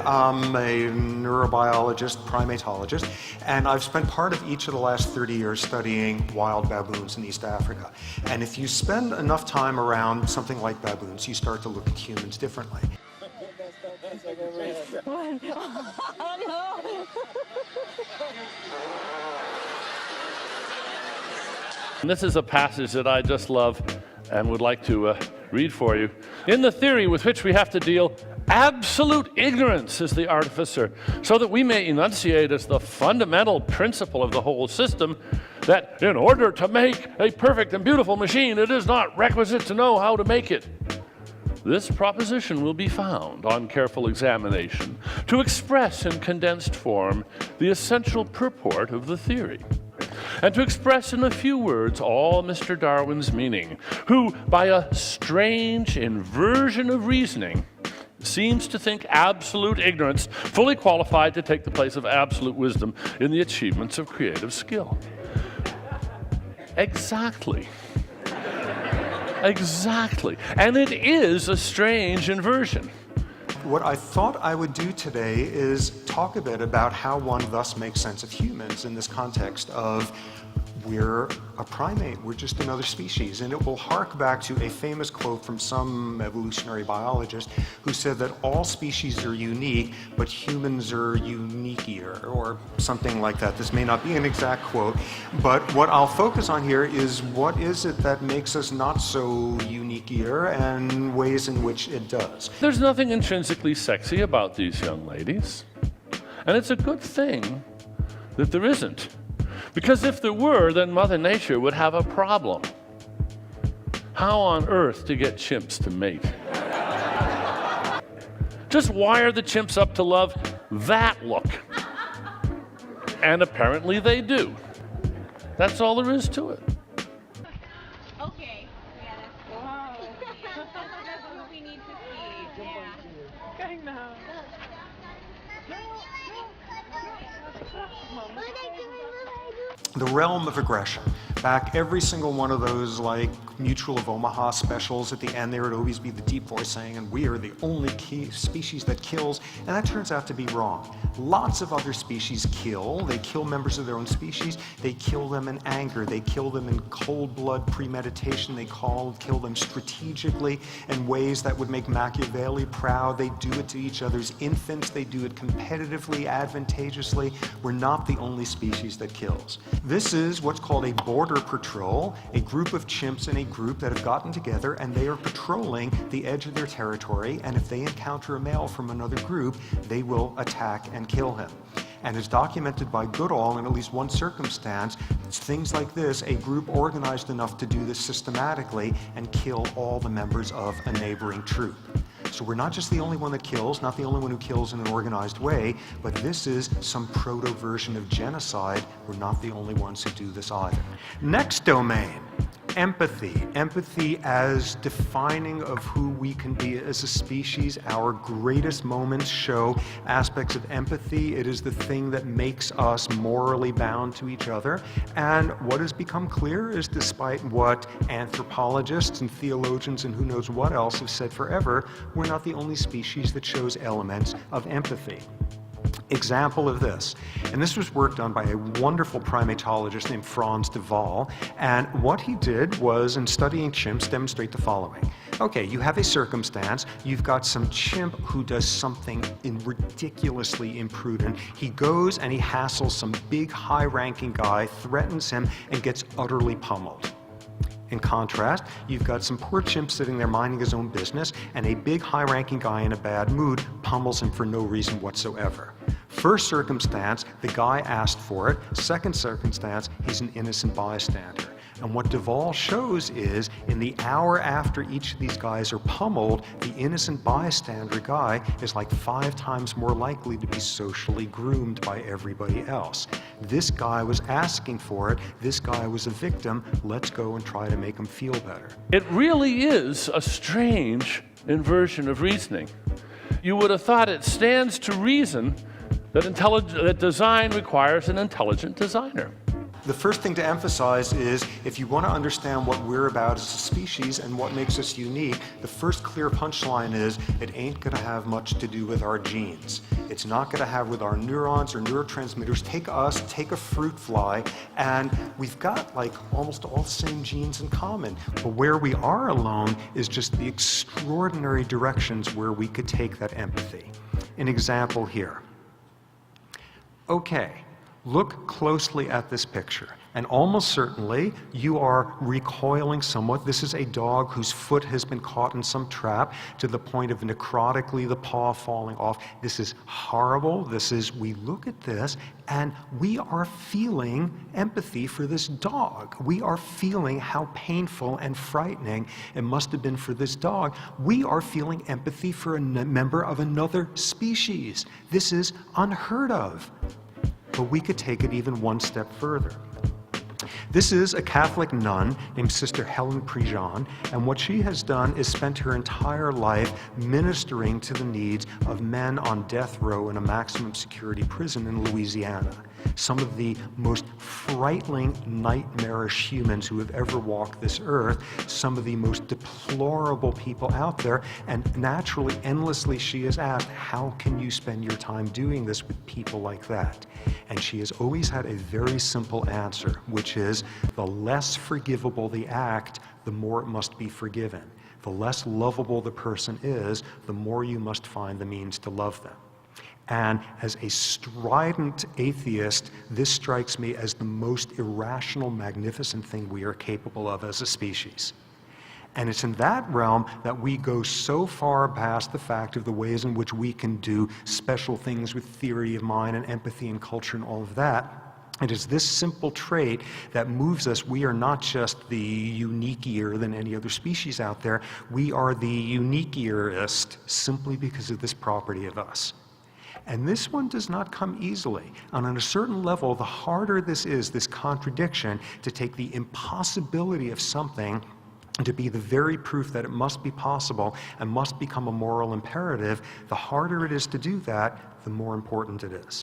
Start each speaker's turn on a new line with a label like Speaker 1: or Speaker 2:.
Speaker 1: I'm a neurobiologist, primatologist, and I've spent part of each of the last 30 years studying wild baboons in East Africa. And if you spend enough time around something like baboons, you start to look at humans differently.
Speaker 2: This is a passage that I just love and would like to read for you. In the theory with which we have to deal, absolute ignorance is the artificer, so that we may enunciate as the fundamental principle of the whole system that in order to make a perfect and beautiful machine, it is not requisite to know how to make it. This proposition will be found on careful examination to express in condensed form the essential purport of the theory, and to express in a few words all Mr. Darwin's meaning, who, by a strange inversion of reasoning, seems to think absolute ignorance fully qualified to take the place of absolute wisdom in the achievements of creative skill. Exactly. Exactly. And it is a strange inversion.
Speaker 1: What I thought I would do today is talk a bit about how one thus makes sense of humans in this context of we're a primate, we're just another species. And it will hark back to a famous quote from some evolutionary biologist who said that all species are unique, but humans are uniqueier, or something like that. This may not be an exact quote, but what I'll focus on here is what is it that makes us not so uniqueier and ways in which it does.
Speaker 2: There's nothing intrinsically sexy about these young ladies, and it's a good thing that there isn't. Because if there were, then Mother Nature would have a problem. How on earth to get chimps to mate? Just wire the chimps up to love that look. And apparently they do. That's all there is to it.
Speaker 3: Okay. Yeah, that's cool. Wow. That's what we need to see. Yeah.
Speaker 1: The realm of aggression. Back every single one of those like Mutual of Omaha specials, at the end there would always be the deep voice saying, and we are the only species that kills, and that turns out to be wrong. Lots of other species kill. They kill members of their own species. They kill them in anger. They kill them in cold blood premeditation. They kill them strategically in ways that would make Machiavelli proud. They do it to each other's infants. They do it competitively, advantageously. We're not the only species that kills. This is what's called a border patrol, a group of chimps in a group that have gotten together and they are patrolling the edge of their territory, and if they encounter a male from another group, they will attack and kill him. And as documented by Goodall in at least one circumstance, things like this, a group organized enough to do this systematically and kill all the members of a neighboring troop. So we're not just the only one that kills, not the only one who kills in an organized way, but this is some proto-version of genocide. We're not the only ones who do this either. Next domain, empathy. Empathy as defining of who we can be as a species. Our greatest moments show aspects of empathy. It is the thing that makes us morally bound to each other. And what has become clear is, despite what anthropologists and theologians and who knows what else have said forever, we're not the only species that shows elements of empathy. Example of this, and this was work done by a wonderful primatologist named Frans de Waal, and what he did was, in studying chimps, demonstrate the following. Okay, you have a circumstance, you've got some chimp who does something ridiculously imprudent. He goes and he hassles some big high-ranking guy, threatens him, and gets utterly pummeled. In contrast, you've got some poor chimp sitting there minding his own business, and a big high-ranking guy in a bad mood pummels him for no reason whatsoever. First circumstance, the guy asked for it. Second circumstance, he's an innocent bystander. And what de Waal shows is, in the hour after each of these guys are pummeled, the innocent bystander guy is like 5 times more likely to be socially groomed by everybody else. This guy was asking for it. This guy was a victim. Let's go and try to make him feel better.
Speaker 2: It really is a strange inversion of reasoning. You would have thought it stands to reason that design requires an intelligent designer.
Speaker 1: The first thing to emphasize is if you want to understand what we're about as a species and what makes us unique, the first clear punchline is it ain't going to have much to do with our genes. It's not going to have with our neurons or neurotransmitters. Take us, take a fruit fly, and we've got like almost all the same genes in common. But where we are alone is just the extraordinary directions where we could take that empathy. An example here. Okay. Look closely at this picture, and almost certainly you are recoiling somewhat. This is a dog whose foot has been caught in some trap to the point of necrotically the paw falling off. This is horrible. We look at this and we are feeling empathy for this dog. We are feeling how painful and frightening it must have been for this dog. We are feeling empathy for a member of another species. This is unheard of. But we could take it even one step further. This is a Catholic nun named Sister Helen Prejean, and what she has done is spent her entire life ministering to the needs of men on death row in a maximum security prison in Louisiana. Some of the most frightening, nightmarish humans who have ever walked this earth, some of the most deplorable people out there, and naturally, endlessly, she is asked, how can you spend your time doing this with people like that? And she has always had a very simple answer, which is, the less forgivable the act, the more it must be forgiven. The less lovable the person is, the more you must find the means to love them. And as a strident atheist, this strikes me as the most irrational, magnificent thing we are capable of as a species. And it's in that realm that we go so far past the fact of the ways in which we can do special things with theory of mind and empathy and culture and all of that. It is this simple trait that moves us. We are not just the uniqueier than any other species out there. We are the uniqueierest simply because of this property of us. And this one does not come easily. And on a certain level, the harder this is, this contradiction, to take the impossibility of something to be the very proof that it must be possible and must become a moral imperative, the harder it is to do that, the more important it is.